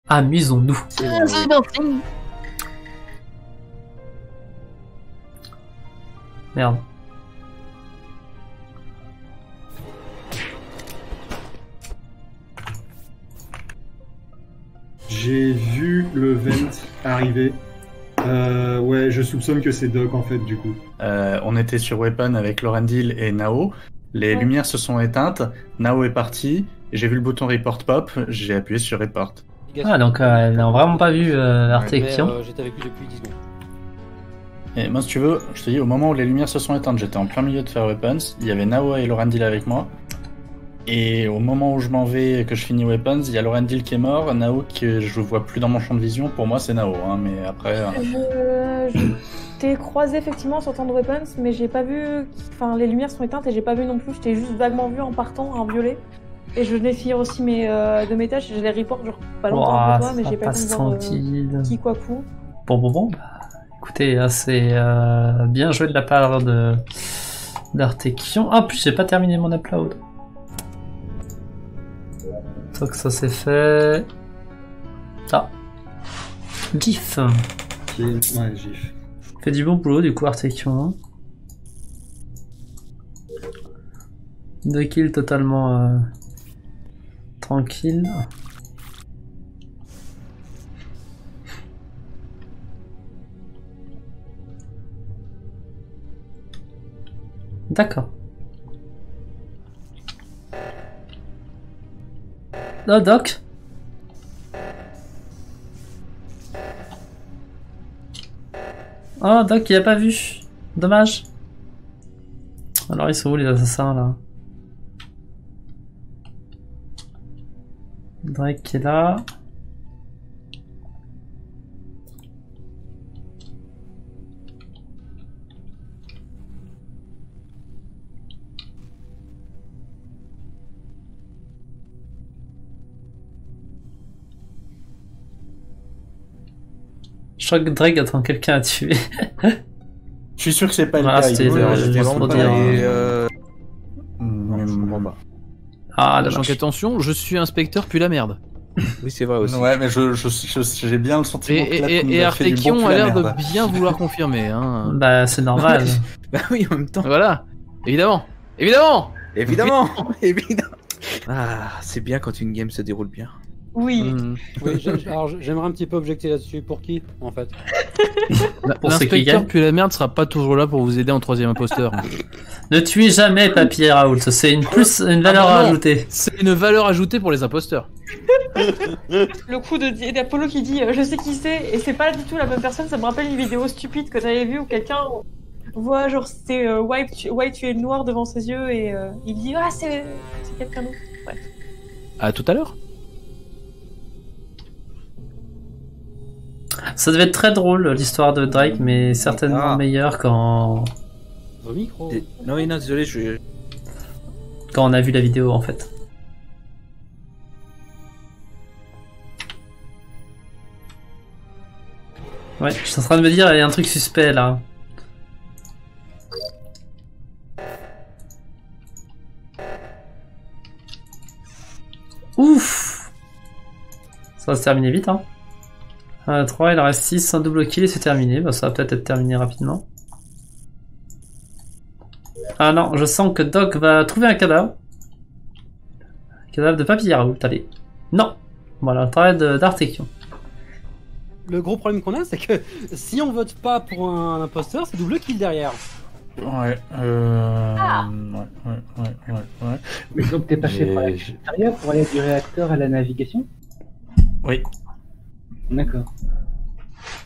Amusons-nous. C'est bien fait. Merde. J'ai vu le vent arriver. Ouais, je soupçonne que c'est Doc en fait, du coup. On était sur Weapon avec Lorendil et Nao. Les lumières se sont éteintes. Nao est parti. J'ai vu le bouton report pop. J'ai appuyé sur report. Ah, donc elle n'a vraiment pas vu Artekion. J'étais avec lui depuis 10 secondes. Et moi, si tu veux, je te dis, au moment où les lumières se sont éteintes, j'étais en plein milieu de faire Weapons. Il y avait Nao et Lorendil avec moi. Et au moment où je m'en vais et que je finis Weapons, il y a Lorendil qui est mort. Nao que je vois plus dans mon champ de vision. Pour moi, c'est Nao. Hein, mais après. Je t'ai croisé effectivement sur le temps de Weapons, mais j'ai pas vu. Enfin, les lumières sont éteintes et j'ai pas vu non plus. Je t'ai juste vaguement vu en partant, en violet. Et je venais finir aussi de mes tâches. Je les reporte genre pas longtemps après toi, mais j'ai pas le temps de voir qui quoi coup. Bon. Écoutez, c'est bien joué de la part d'Artekion. Ah, puis j'ai pas terminé mon upload. Donc ça c'est fait. Ah. GIF. Ouais, GIF. Fait du bon boulot du coup Artekion. 2 kills totalement tranquille. D'accord. Oh, Doc. Oh, Doc, il a pas vu. Dommage. Alors, ils sont où les assassins là? Drake qui est là. Je crois que Drake attend quelqu'un à tuer. Je suis sûr que c'est pas Voilà, le cas. c'était juste pour dire. Bon bah. Ah, Donc dommage. attention, je suis inspecteur puis la merde. Oui, c'est vrai aussi. Ouais, mais j'ai bien le sentiment que là, tu nous Et as fait du bon Artekion cul a la l'air de merde. bien vouloir confirmer. Hein. Bah, c'est normal. Bah oui, en même temps. Voilà, évidemment. Évidemment. Ah, c'est bien quand une game se déroule bien. Oui. Oui, Alors j'aimerais un petit peu objecter là-dessus. Pour qui, en fait? Pour ceux qui L'inspecteur gagnent. puis la merde sera pas toujours là pour vous aider en troisième imposteur. Ne tuez jamais Papy Raoult, c'est une valeur Ah bah à non. ajouter. C'est une valeur ajoutée pour les imposteurs. Le coup d'Apollo qui dit je sais qui c'est, et c'est pas du tout la même personne, ça me rappelle une vidéo stupide que t'avais vue où quelqu'un voit genre c'était White tuer le noir devant ses yeux et il dit ah c'est quelqu'un d'autre. Bref. À tout à l'heure. Ça devait être très drôle l'histoire de Drake, mais certainement meilleure quand Au micro. Non, oui, non, désolé, on a vu la vidéo en fait. Ouais, je suis en train de me dire, il y a un truc suspect là. Ouf! Ça va se terminer vite, hein. 3, il en reste 6, un double kill et c'est terminé. Bah, ça va peut-être être terminé rapidement. Ah non, je sens que Doc va trouver un cadavre. Un cadavre de Papy Raoult, allez. Non! Voilà, le travail d'Artekion. Le gros problème qu'on a, c'est que si on vote pas pour un imposteur, c'est double kill derrière. Ouais, Ah. ouais. Mais donc t'es passé par la cafétéria pour aller du réacteur à la navigation? Oui. D'accord.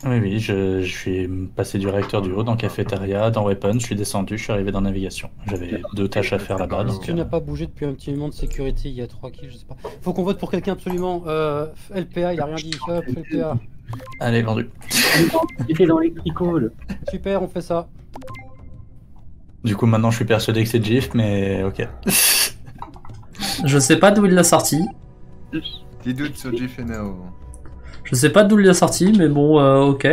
Oui, je suis passé du réacteur du haut dans cafétéria, dans Weapon, je suis descendu, je suis arrivé dans navigation. J'avais 2 tâches à faire là-bas. Si Donc, tu n'as pas bougé depuis un petit moment de sécurité, il y a 3 kills, je sais pas. Faut qu'on vote pour quelqu'un absolument. LPA, il a rien dit. Hop, LPA. Allez, vendu. J'étais dans l'électricole. Super, on fait ça. Du coup, maintenant, je suis persuadé que c'est GIF, mais ok. Je sais pas d'où il l'a sorti. Des doutes sur GIF et Nao. Je sais pas d'où il l'a sorti, mais bon, ok.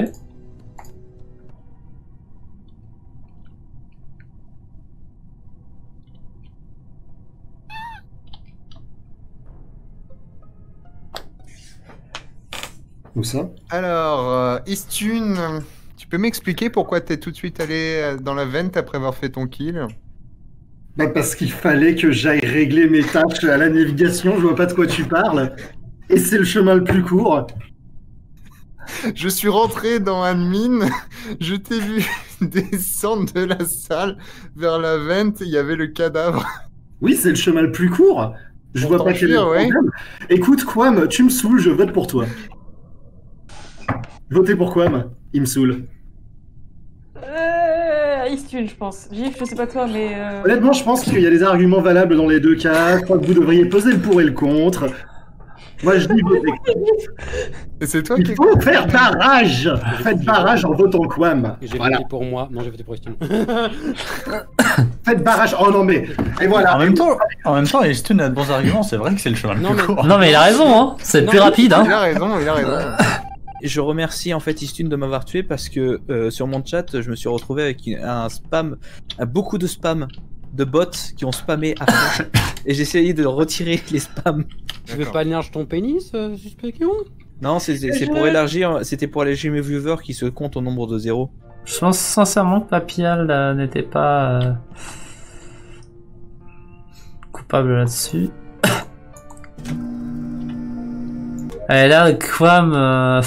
Où ça? Alors, Istune, tu peux m'expliquer pourquoi t'es tout de suite allé dans la vente après avoir fait ton kill? Bah parce qu'il fallait que j'aille régler mes tâches à la navigation, je vois pas de quoi tu parles. Et c'est le chemin le plus court. Je suis rentré dans admin, je t'ai vu descendre de la salle vers la vente, il y avait le cadavre. Oui, c'est le chemin le plus court. Je vois pas quel est le problème. Écoute, Quam, tu me saoules, je vote pour toi. Votez pour Quam, il me saoule. Istune, je pense. Gif, je sais pas toi, mais... Honnêtement, je pense qu'il y a des arguments valables dans les deux cas. Je crois que vous devriez peser le pour et le contre. Moi, je dis votez. Et c'est toi Il faut faire barrage. Faites barrage en votant Quam. J'ai Voilà. voté pour moi. Non, j'ai voté pour Istune. Faites barrage. Oh non, mais... Et voilà. En même temps, Istune a de bons arguments, c'est vrai que c'est le chemin le plus court. Non, mais il a raison, hein. C'est le plus rapide, hein. Il a raison. Je remercie en fait Istune de m'avoir tué parce que sur mon chat, je me suis retrouvé avec beaucoup de spam de bots qui ont spammé à fond. Et j'ai essayé de retirer les spams. Tu veux pas élargir ton pénis, suspicion? Non, c'est pour élargir, c'était pour alléger mes viewers qui se comptent au nombre de 0. Je pense sincèrement que Papial n'était pas coupable là-dessus. Et là, Quam...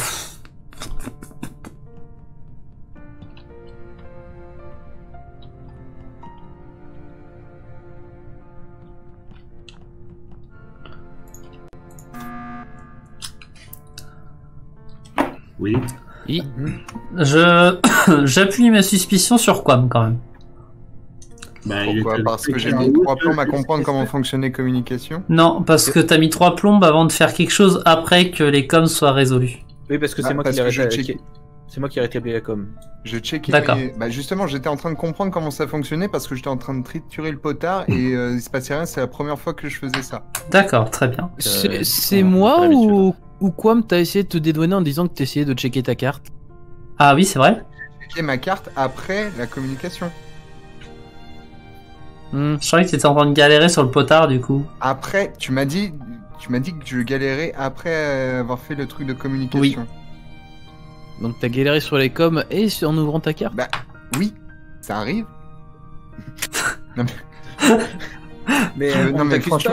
Oui. J'appuie mes suspicions sur Quam quand même. Bah, Pourquoi? Parce que j'ai mis 3 plombes à comprendre comment fonctionnait communication? Non, parce que t'as mis 3 plombes avant de faire quelque chose après que les coms soient résolus. Oui, parce que c'est moi qui l'ai rétabli. C'est moi qui ai rétabli la com. Je checkais. D'accord. Bah justement, j'étais en train de comprendre comment ça fonctionnait parce que j'étais en train de triturer le potard et il se passait rien. C'est la première fois que je faisais ça. D'accord, très bien. C'est moi ou Quam t'as essayé de te dédouaner en disant que t'essayais de checker ta carte? Ah oui, c'est vrai. J'ai checké ma carte après la communication. Je croyais que t'étais en train de galérer sur le potard du coup. Après, tu m'as dit que je galérais après avoir fait le truc de communication. Oui. Donc t'as galéré sur les coms et en ouvrant ta carte? Bah oui, ça arrive. Non mais franchement,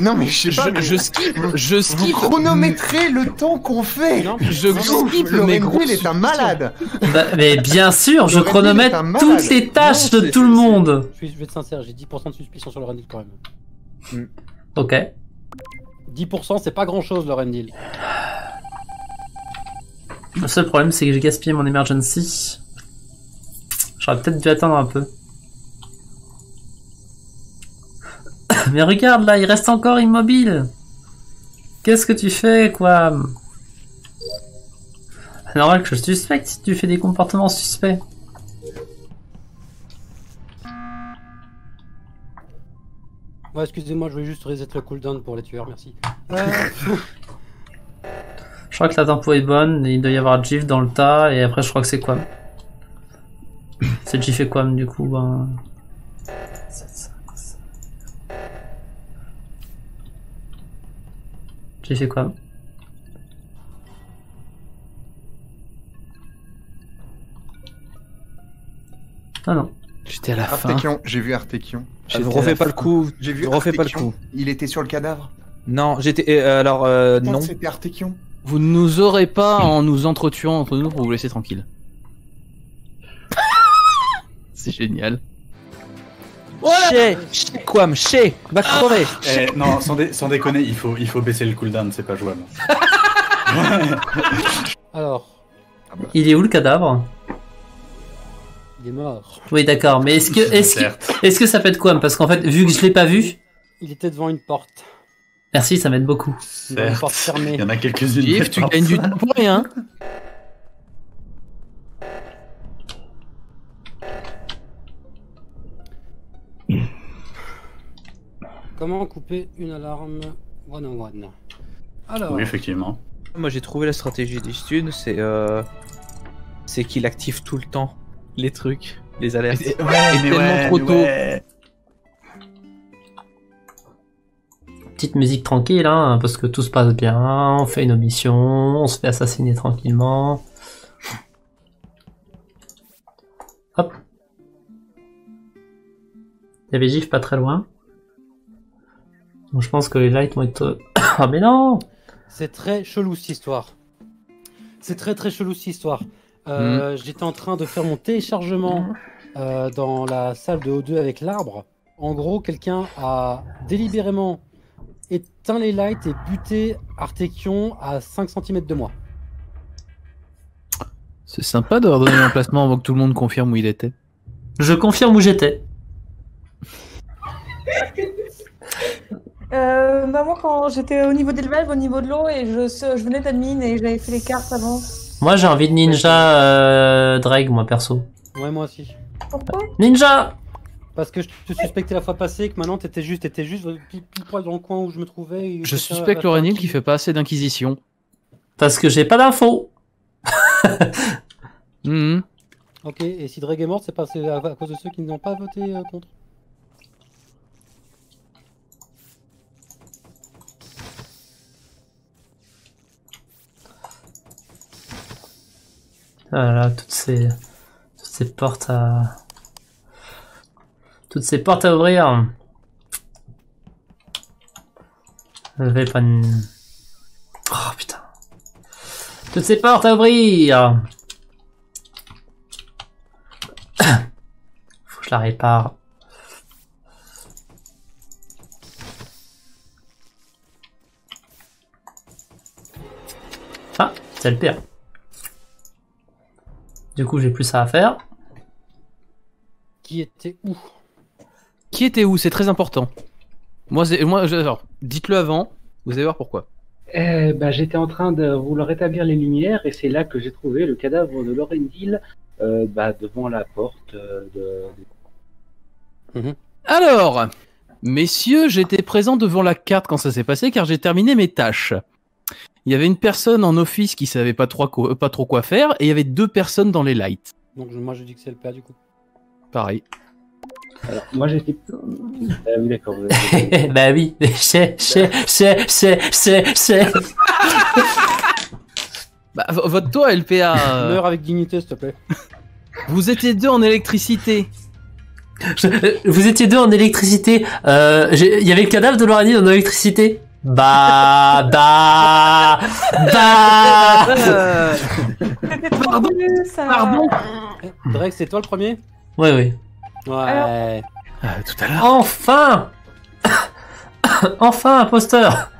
non mais je sais pas. Je skip. Vous chronométrez le temps qu'on fait. Non, je skip mais gros. Il est un malade. Bah, mais bien sûr, je chronomètre toutes les tâches de tout le monde. Je vais être sincère, j'ai 10% de suspicion sur le Rendil quand même. Ok. 10% c'est pas grand chose le Rendil. Le seul problème, c'est que j'ai gaspillé mon emergency. J'aurais peut-être dû attendre un peu. Mais regarde là, il reste encore immobile. Qu'est-ce que tu fais, quoi? C'est normal que je suspecte si tu fais des comportements suspects. Ouais, excusez-moi, je voulais juste reset le cooldown pour les tueurs, merci. Je crois que la tempo est bonne, il doit y avoir Jif dans le tas, et après je crois que c'est Quam. C'est Jif et Quam du coup, ben... Jif et Quam. Ah non. J'étais à la fin. Artekion, j'ai vu Artekion. Refais pas le coup. J'ai vu Refais pas le Artekion. coup. Il était sur le cadavre. Non, j'étais. Alors, non. C'était Artekion. Vous ne nous aurez pas en nous entretuant entre nous pour vous laisser tranquille. C'est génial. Chez Quam, chez va crever. Non, sans déconner, il faut baisser le cooldown, c'est pas jouable. Alors, Il est où le cadavre? il est mort. Oui d'accord, mais est-ce que ça peut être Quam? Parce qu'en fait, vu que je l'ai pas vu... Il était devant une porte. Merci, ça m'aide beaucoup. Devant une porte fermée. Il y en a quelques-unes. Jif, tu gagnes du temps pour rien. Comment couper une alarme one on one? Alors, Oui, effectivement. Moi j'ai trouvé la stratégie d'Istune, c'est qu'il active tout le temps les trucs, les alertes. Et tellement trop tôt. Petite musique tranquille, hein, parce que tout se passe bien, on fait nos missions, on se fait assassiner tranquillement. Hop. Il y avait Gif pas très loin. Donc je pense que les lights vont être... Ah mais non! C'est très chelou cette histoire. C'est très très chelou cette histoire. J'étais en train de faire mon téléchargement dans la salle de O2 avec l'arbre. En gros, quelqu'un a délibérément éteint les lights et buté Artekion à 5 cm de moi. C'est sympa de leur donner l'emplacement avant que tout le monde confirme où il était. Je confirme où j'étais. Moi, quand j'étais au niveau des levels, au niveau de l'eau, et je venais d'admin et j'avais fait les cartes avant. Moi j'ai envie de ninja Drake, moi perso. Ouais, moi aussi. Pourquoi? Ninja! Parce que je te suspectais la fois passée que maintenant t'étais juste pile poil dans le coin où je me trouvais. Et Je suspecte Lorenil qui fait pas assez d'inquisition. Parce que j'ai pas d'infos. Ok, et si Drake est morte, c'est à cause de ceux qui n'ont pas voté contre. Voilà, toutes ces portes à... Toutes ces portes à ouvrir. Je vais pas... Oh putain. Toutes ces portes à ouvrir. Faut que je la répare. Ah, c'est le pire. Du coup, j'ai plus ça à faire. Qui était où? Qui était où? C'est très important. Alors, dites-le avant, vous allez voir pourquoi. J'étais en train de vouloir rétablir les lumières et c'est là que j'ai trouvé le cadavre de Lorendil devant la porte Alors, messieurs, j'étais présent devant la carte quand ça s'est passé car j'ai terminé mes tâches. Il y avait une personne en office qui savait pas trop quoi faire et il y avait 2 personnes dans les lights. Donc moi je dis que c'est le père du coup. Pareil. Alors, moi j'étais... oui d'accord. Bah oui, c'est... Bah, votre toi, LPA... Meurs avec dignité s'il te plaît. Vous étiez 2 en électricité. Vous étiez 2 en électricité. Il y avait le cadavre de Lorani en électricité. Bah. Pardon. Drake, c'est toi le premier? Oui. Ouais. Tout à l'heure. Enfin Enfin, imposteur.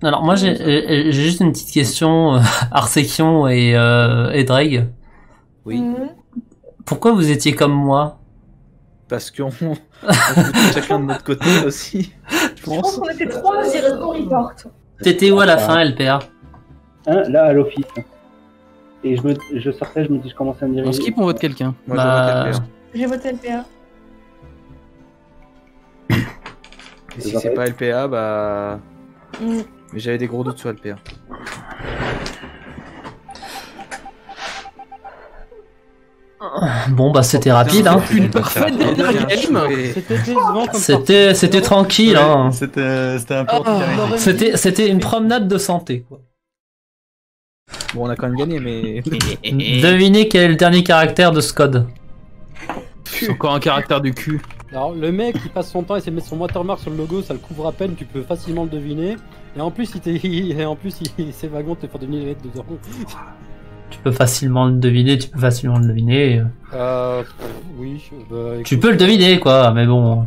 Alors moi j'ai juste une petite question, Arsekion et Drake. Oui. Pourquoi vous étiez comme moi? Parce qu'on foutait chacun de notre côté aussi, je pense. Je pense qu'on était 3 à tirer son report. T'étais où à la fin, LPA? Là à l'office. Et je sortais, je me dis je commençais à me diriger. On skip, on vote quelqu'un. Moi je vote LPA. J'ai voté LPA. Et si c'est pas LPA, bah... Mais j'avais des gros doutes sur LPA. Bon bah c'était rapide hein. Une parfaite dernière game. C'était tranquille hein. C'était un peu anti-carré. C'était une promenade de santé quoi. Bon on a quand même gagné mais... Devinez quel est le dernier caractère de ce code. C'est encore un caractère du cul. Alors, le mec qui passe son temps à essayer de mettre son watermark sur le logo, ça le couvre à peine, tu peux facilement le deviner. Et en plus, c'est wagon te faire deviner les lettres dedans. Tu peux facilement le deviner, Oui. Tu peux le deviner, quoi, mais bon.